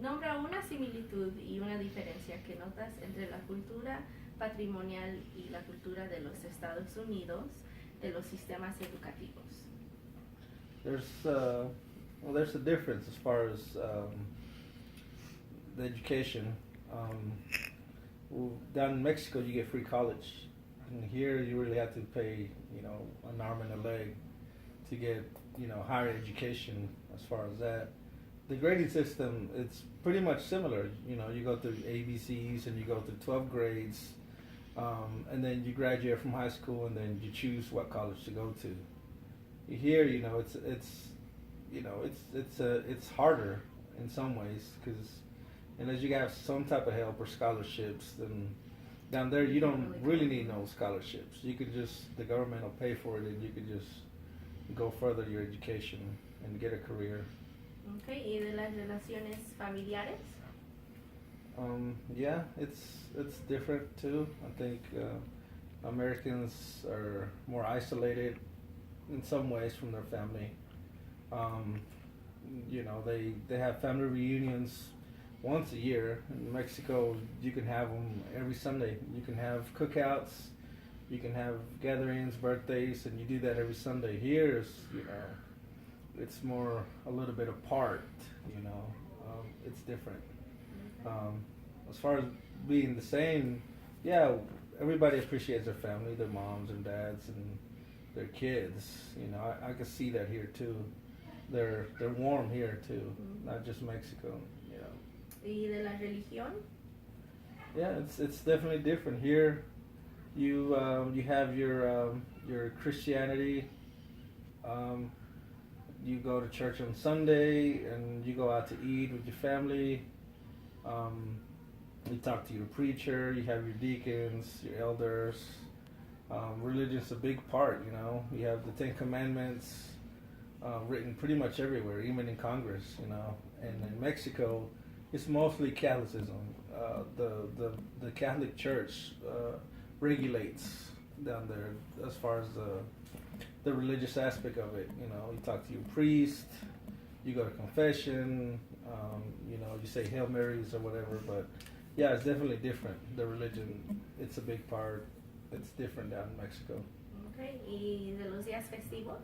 Nombra una similitud y una diferencia que notas entre la cultura patrimonial y la cultura de los Estados Unidos de los sistemas educativos. There's a difference as far as the education. Down in Mexico, you get free college, and here you really have to pay, an arm and a leg to get, higher education. As far as that, the grading system, it's pretty much similar. You go through ABCs and you go through 12 grades, and then you graduate from high school, and then you choose what college to go to. Here, it's harder in some ways because unless you have some type of help or scholarships, then down there you don't really need no scholarships. You can just the government will pay for it, and you can just go further your education and get a career. Okay, ¿y de las relaciones familiares? Yeah, it's different too. I think Americans are more isolated in some ways from their family. Um, they have family reunions once a year. In Mexico, you can have them every Sunday. You can have cookouts, you can have gatherings, birthdays, and you do that every Sunday. Here, it's more a little bit apart. It's different. As far as being the same, yeah, everybody appreciates their family, their moms and dads, and their kids. I can see that here too. They're warm here too, not just Mexico. ¿Y de la religión? Yeah, it's definitely different here. You have your Christianity. You go to church on Sunday, and you go out to eat with your family. You talk to your preacher. You have your deacons, your elders. Religion's a big part. You have the Ten Commandments written pretty much everywhere, even in Congress. And in Mexico, it's mostly Catholicism. The Catholic Church regulates down there as far as the religious aspect of it. You talk to your priest, you go to confession, you say Hail Marys or whatever. But yeah, it's definitely different. The religion, it's a big part. It's different down in Mexico. Okay, ¿y de los días festivos?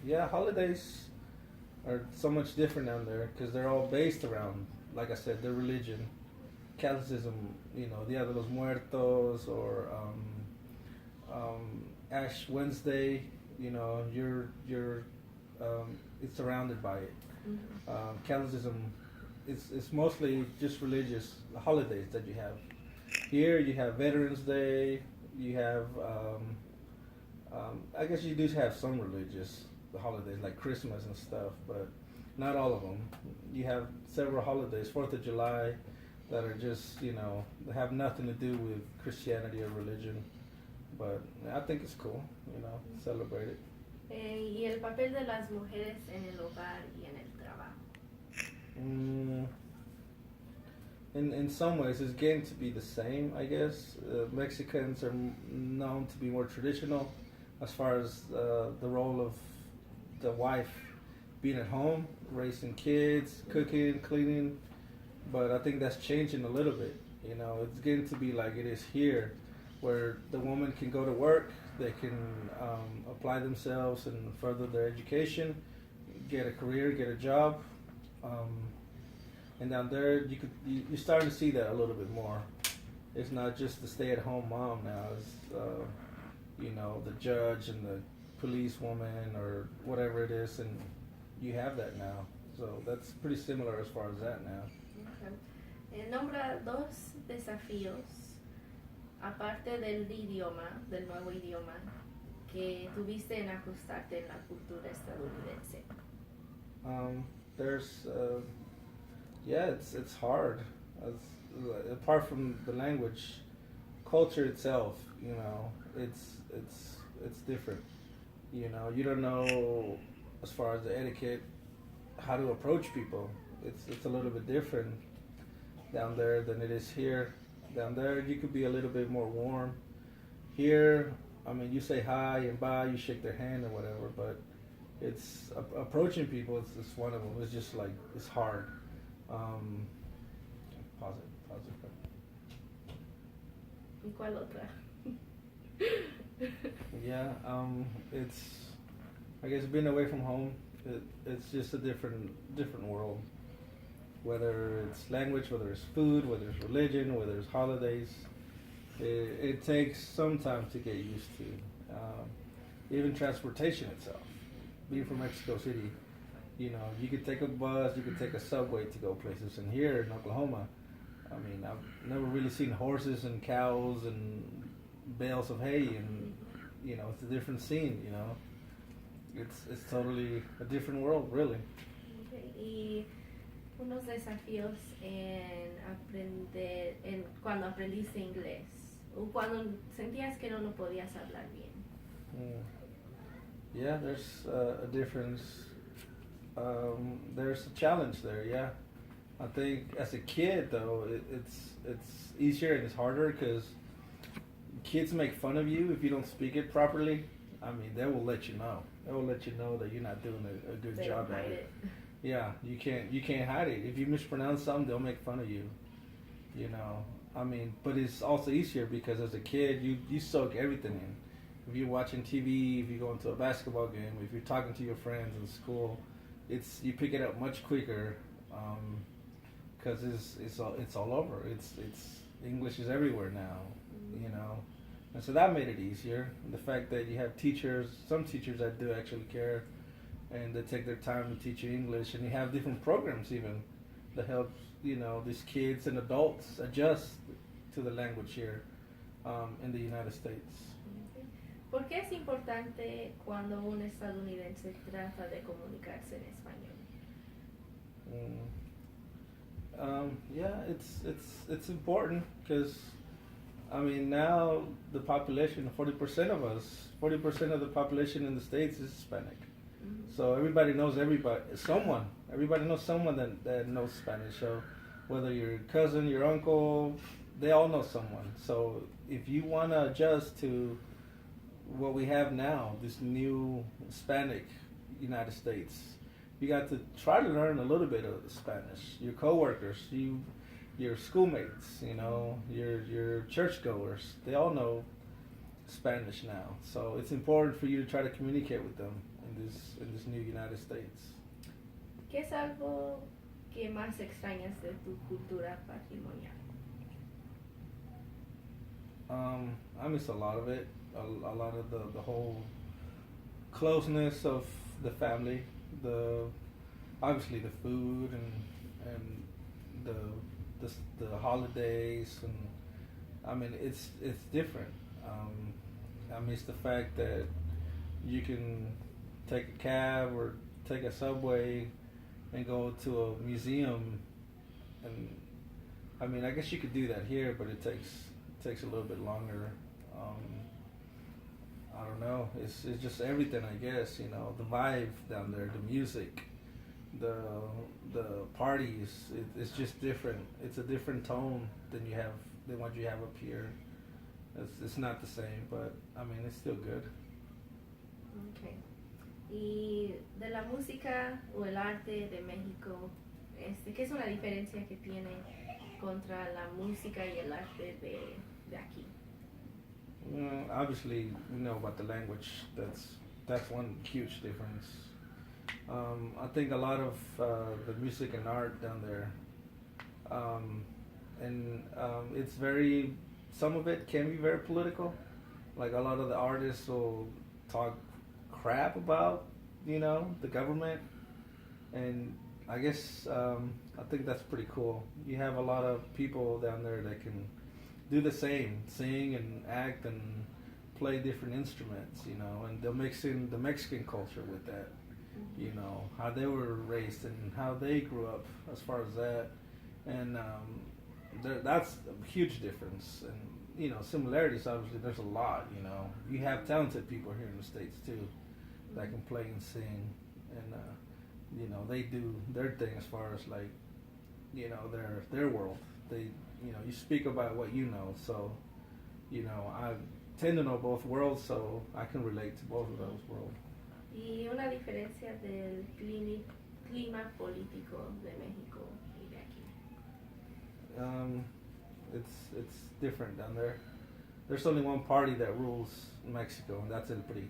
Yeah, holidays are so much different down there because they're all based around, like I said, their religion. Catholicism, Dia de los Muertos or Ash Wednesday. You're it's surrounded by it. Catholicism, it's mostly just religious holidays that you have. Here you have Veterans Day. You have, I guess you do have some religious holidays like Christmas and stuff, but not all of them. You have several holidays, 4th of July, that are just, have nothing to do with Christianity or religion. But I think it's cool, celebrate it. ¿Y el papel de las mujeres en el hogar y en el trabajo? In some ways, it's getting to be the same, I guess. Mexicans are known to be more traditional as far as the role of the wife being at home, raising kids, cooking, cleaning. But I think that's changing a little bit. It's getting to be like it is here, where the woman can go to work, they can apply themselves and further their education, get a career, get a job. And down there, you're starting to see that a little bit more. It's not just the stay-at-home mom now. It's the judge and the policewoman or whatever it is, and you have that now. So that's pretty similar as far as that now. Okay. Nombra dos desafíos, aparte del nuevo idioma, que tuviste en ajustarte en la cultura estadounidense. There's it's hard. Apart from the language, culture itself, it's different. You don't know as far as the etiquette, how to approach people. It's a little bit different down there than it is here. Down there, you could be a little bit more warm. Here, you say hi and bye, you shake their hand or whatever, but it's approaching people. It's one of them. It's just like it's hard. Um, pause it. ¿Y cuál otra? Yeah, it's I guess being away from home. It's just a different world. Whether it's language, whether it's food, whether it's religion, whether it's holidays, it takes some time to get used to. Even transportation itself. Being from Mexico City, you know, you could take a bus, you could take a subway to go places. And here in Oklahoma, I mean, I've never really seen horses and cows and bales of hay, and you know, it's a different scene. You know, it's totally a different world, really. Okay. Y unos desafíos en aprender, en cuando aprendiste inglés, o cuando sentías que no lo podías hablar bien. Yeah, there's a difference. There's a challenge there. Yeah, I think as a kid though, it's easier and it's harder because kids make fun of you if you don't speak it properly. I mean, they will let you know. They will let you know that you're not doing a good They job don't at hide it. Yeah, you can't hide it. If you mispronounce something, they'll make fun of you. You know, I mean, but it's also easier because as a kid, you soak everything in. If you're watching TV, if you're going to a basketball game, if you're talking to your friends in school, you pick it up much quicker because it's all over. It's English is everywhere now, you know, and so that made it easier. The fact that you have some teachers that do actually care, and they take their time to teach you English, and you have different programs even that help these kids and adults adjust to the language here in the United States. ¿Por qué es importante cuando un estadounidense trata de comunicarse en español? Yeah, it's important because I mean now the population, 40% of us, 40% of the population in the States is Hispanic. So everybody knows everybody. Everybody knows someone that knows Spanish. So whether your cousin, your uncle, they all know someone. So if you want to adjust to what we have now, this new Hispanic United States, you got to try to learn a little bit of Spanish. Your coworkers, your schoolmates, your churchgoers, they all know Spanish now. So it's important for you to try to communicate with them in this new United States. ¿Qué es algo que más extrañas de tu cultura patrimonial? I miss a lot of it. A lot of the whole closeness of the family, obviously the food and the holidays, and I mean it's different. I miss the fact that you can take a cab or take a subway and go to a museum, and I mean I guess you could do that here, but it takes a little bit longer. I don't know. It's just everything, I guess. The vibe down there, the music, the parties. It's just different. It's a different tone than what you have up here. It's not the same, but I mean it's still good. Okay. Y de la música o el arte de México, ¿qué es una diferencia que tiene contra la música y el arte de aquí? Obviously, we know about the language. That's one huge difference. I think a lot of the music and art down there, some of it can be very political. Like a lot of the artists will talk crap about, the government, and I guess I think that's pretty cool. You have a lot of people down there that can do the same, sing and act and play different instruments, and they'll mix in the Mexican culture with that, how they were raised and how they grew up as far as that, and that's a huge difference. And similarities, obviously there's a lot. You have talented people here in the States too that can play and sing, and they do their thing as far as like their world. They you speak about what you know, so I tend to know both worlds, so I can relate to both of those worlds. Y una diferencia del clima político de México y de aquí. Um, it's different down there. There's only one party that rules Mexico, and that's El PRI.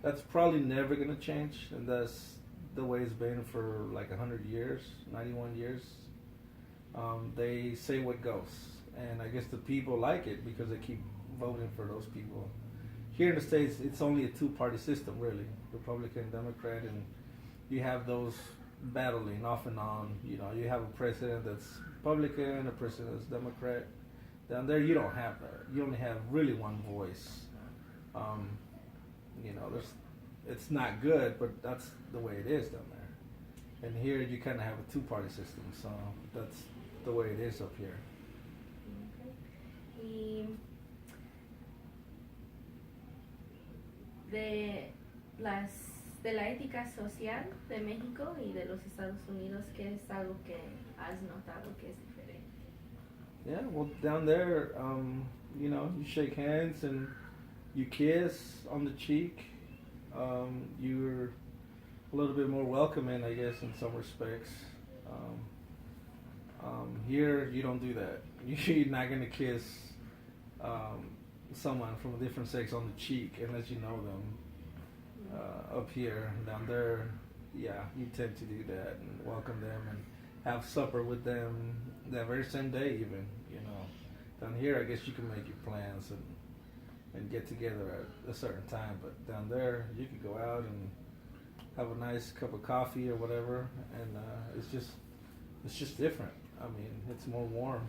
That's probably never gonna change, and that's the way it's been for like 100 years, 91 years. They say what goes, and I guess the people like it because they keep voting for those people. Here in the States, it's only a two-party system, really, Republican, Democrat, and you have those battling off and on. You know, you have a president that's Republican, a president that's Democrat. Down there, you don't have that. You only have really one voice. Um, you know, it's not good, but that's the way it is down there. And here, you kind of have a two-party system, so that's the way it is up here. Okay. Y de la ética social de México y de los Estados Unidos, ¿qué es algo que has notado que es diferente? Yeah, well, down there, you know, you shake hands and you kiss on the cheek. You're a little bit more welcoming, I guess, in some respects. Here, you don't do that. You're not gonna kiss someone from a different sex on the cheek unless you know them. Up here, down there, yeah, you tend to do that and welcome them and have supper with them that very same day, even. You know, down here, I guess you can make your plans and get together at a certain time. But down there, you could go out and have a nice cup of coffee or whatever, and it's just different. I mean, it's more warm.